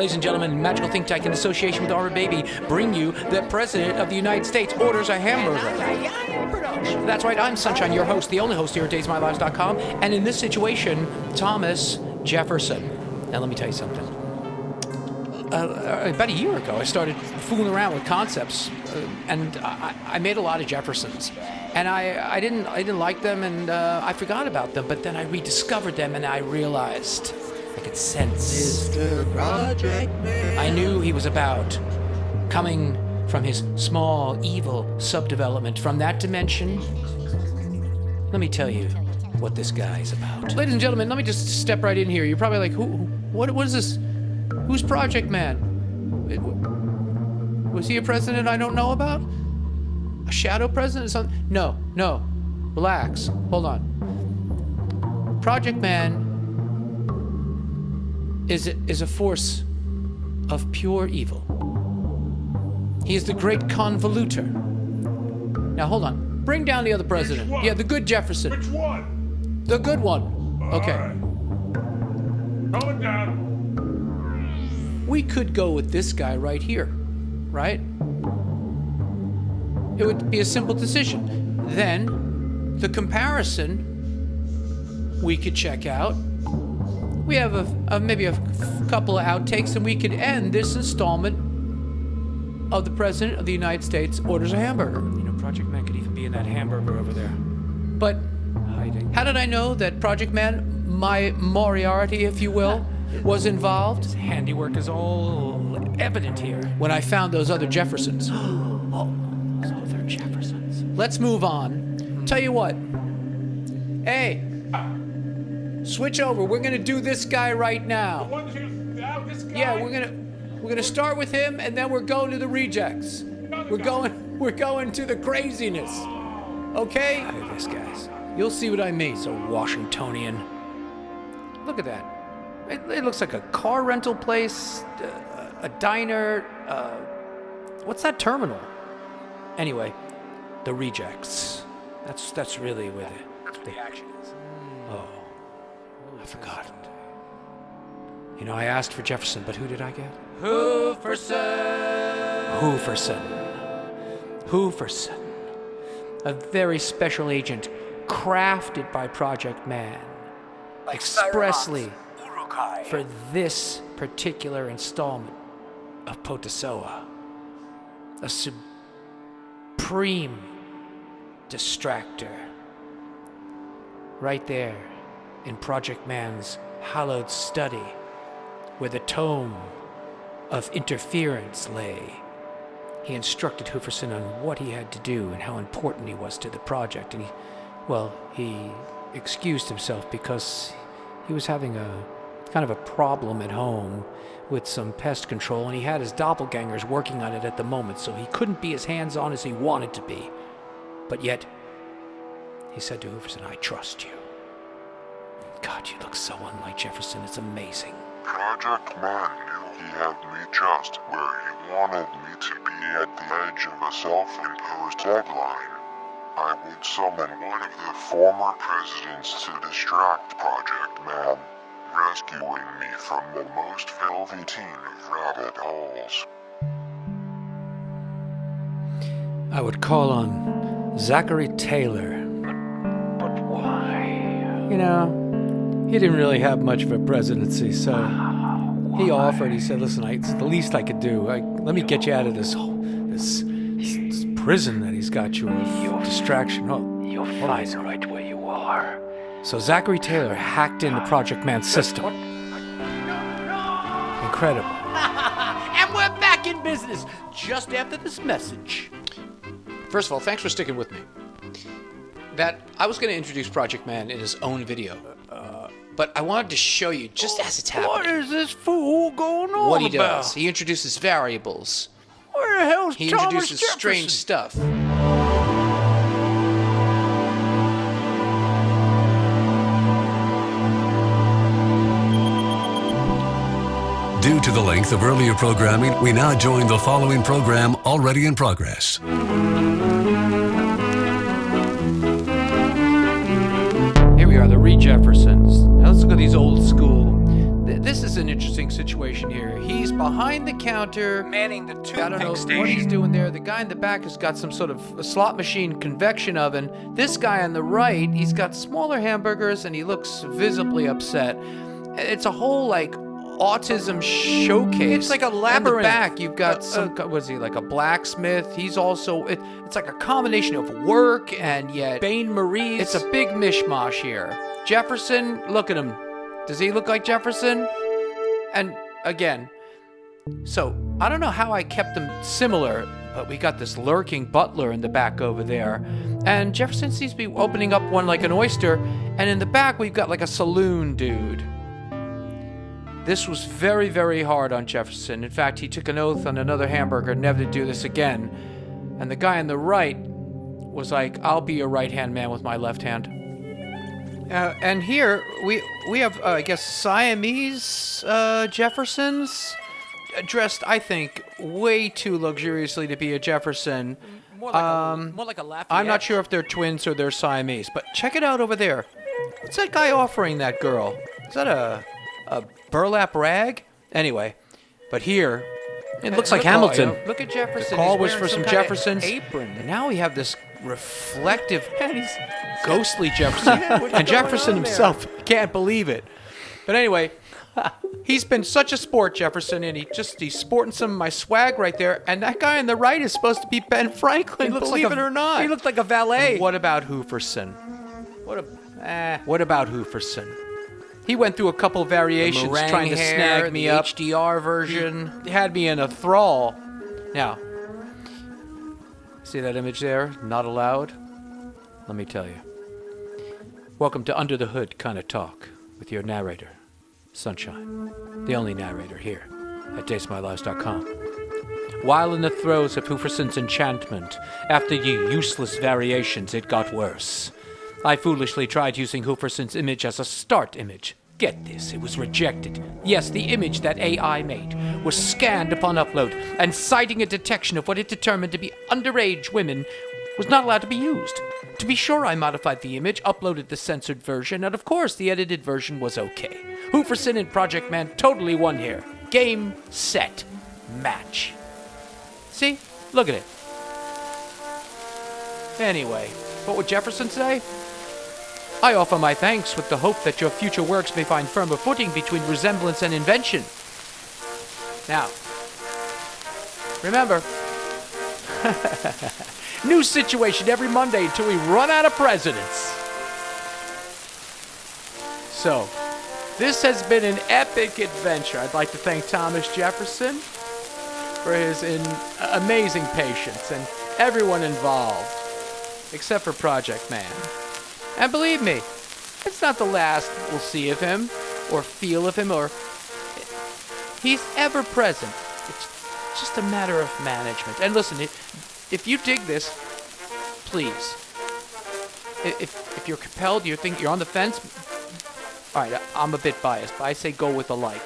Ladies and gentlemen, Magical Think Tank in association with Our Baby bring you the President of the United States orders a hamburger. That's right, I'm Sunshine, your host, the only host here at DaysMyLives.com, and in this situation, Thomas Jefferson. Now let me tell you something. About a year ago, I started fooling around with concepts, and I made a lot of Jeffersons, and I didn't like them, and I forgot about them. But then I rediscovered them, and I realized I could sense. Mr. Project Man. I knew he was about coming from his small, evil subdevelopment from that dimension. Let me tell you what this guy's about. Ladies and gentlemen, let me just step right in here. You're probably like, what is this? Who's Project Man? Was he a president I don't know about? A shadow president or something? No. Relax. Hold on. Project Man is a force of pure evil. He is the great convoluter. Now hold on. Bring down the other president. Yeah, the good Jefferson. Which one? The good one. Okay. Right. Coming down. We could go with this guy right here, right? It would be a simple decision. Then, the comparison we could check out. We have maybe a couple of outtakes, and we could end this installment of the President of the United States orders a hamburger. You know, Project Man could even be in that hamburger over there. But hiding. How did I know that Project Man, my Moriarty, if you will, was involved? His handiwork is all evident here. When I found those other Jeffersons. Oh, those other Jeffersons. Let's move on. Tell you what. Hey, switch over. We're gonna do this guy right now. This guy? Yeah, we're gonna start with him, and then we're going to the rejects. We're going to the craziness. Okay? Look at this, guys. You'll see what I mean. So Washingtonian. Look at that. It looks like a car rental place, a diner. What's that terminal? Anyway, the rejects. That's really where the action is. Oh, I forgot. You know, I asked for Jefferson, but who did I get? Jefferson. A very special agent crafted by Project Man. Like expressly for this particular installment of POTUS. A supreme distractor. Right there in Project Man's hallowed study, where the tome of interference lay. He instructed Jefferson on what he had to do and how important he was to the project. And he excused himself because he was having a kind of a problem at home with some pest control, and he had his doppelgangers working on it at the moment, so he couldn't be as hands-on as he wanted to be. But yet, he said to Jefferson, I trust you. God, you look so unlike Jefferson. It's amazing. Project Man knew he had me just where he wanted me to be at the edge of a self-imposed deadline. I would summon one of the former presidents to distract Project Man, rescuing me from the most velveteen of rabbit holes. I would call on Zachary Taylor. But why? You know, he didn't really have much of a presidency, so he offered. He said, listen, it's the least I could do. Let me get you out of this prison that he's got you of distraction. You'll find right where you are. So Zachary Taylor hacked into Project Man's system. Incredible. And we're back in business just after this message. First of all, thanks for sticking with me. I was going to introduce Project Man in his own video, but I wanted to show you just as it's happening. What is this fool going on What he about? does. He introduces variables. Where the hell's He Thomas introduces Jefferson? strange stuff. Due to the length of earlier programming, we now join the following program already in progress. Here we are, the Jeffersons. Now let's look at these old school. This is an interesting situation. situation here. He's behind the counter, Manning the I don't know what he's doing there. The guy in the back has got some sort of a slot machine convection oven. This guy on the right, he's got smaller hamburgers and he looks visibly upset. It's a whole like autism showcase. It's like a In the labyrinth. back, you've got some, what is he, like a blacksmith? He's also, it's like a combination of work and yet Bain Marie's. it's a big mishmash here. Jefferson, look at him. Does he look like Jefferson? And again, so I don't know how I kept them similar, but we got this lurking butler in the back over there. And Jefferson seems to be opening up one like an oyster. And in the back, we've got like a saloon dude. This was very, very hard on Jefferson. In fact, he took an oath on another hamburger never to do this again. And the guy on the right was like, I'll be your right-hand man with my left hand. And here, we have, I guess, Siamese Jeffersons, dressed, I think, way too luxuriously to be a Jefferson. more like a Lafayette. I'm not sure if they're twins or they're Siamese, but check it out over there. What's that guy offering that girl? Is that a burlap rag? Anyway, but here... It looks like Hamilton. Look at Jefferson. The call He's was wearing for some kind of Jeffersons. apron. And now we have this reflective, And he's ghostly Jefferson. what's And going Jefferson on there? himself can't believe it. But anyway, he's been such a sport, Jefferson, and he's sporting some of my swag right there. And that guy on the right is supposed to be Ben Franklin, He looks believe like it or not. He looked like a valet. And what about Hooferson? What about Hooferson? He went through a couple variations meringue trying to hair, snag me the up. HDR version. He had me in a thrall. Now, see that image there? Not allowed? Let me tell you. Welcome to Under the Hood kind of talk with your narrator, Sunshine, the only narrator here at TasteMyLives.com. While in the throes of Hooferson's enchantment, after ye useless variations, it got worse. I foolishly tried using Hooferson's image as a start image. Get this, it was rejected. Yes, the image that AI made was scanned upon upload, and citing a detection of what it determined to be underage women was not allowed to be used. To be sure, I modified the image, uploaded the censored version, and of course the edited version was okay. Hooferson and Project Man totally won here. Game, set, match. See? Look at it. Anyway, what would Jefferson say? I offer my thanks with the hope that your future works may find firmer footing between resemblance and invention. Now, remember, new situation every Monday until we run out of presidents. So, this has been an epic adventure. I'd like to thank Thomas Jefferson for his amazing patience and everyone involved, except for Project Man. And believe me, it's not the last we'll see of him, or feel of him, or... He's ever present. It's just a matter of management. And listen, if you dig this, please. If you're compelled, you think you're on the fence... Alright, I'm a bit biased, but I say go with a like.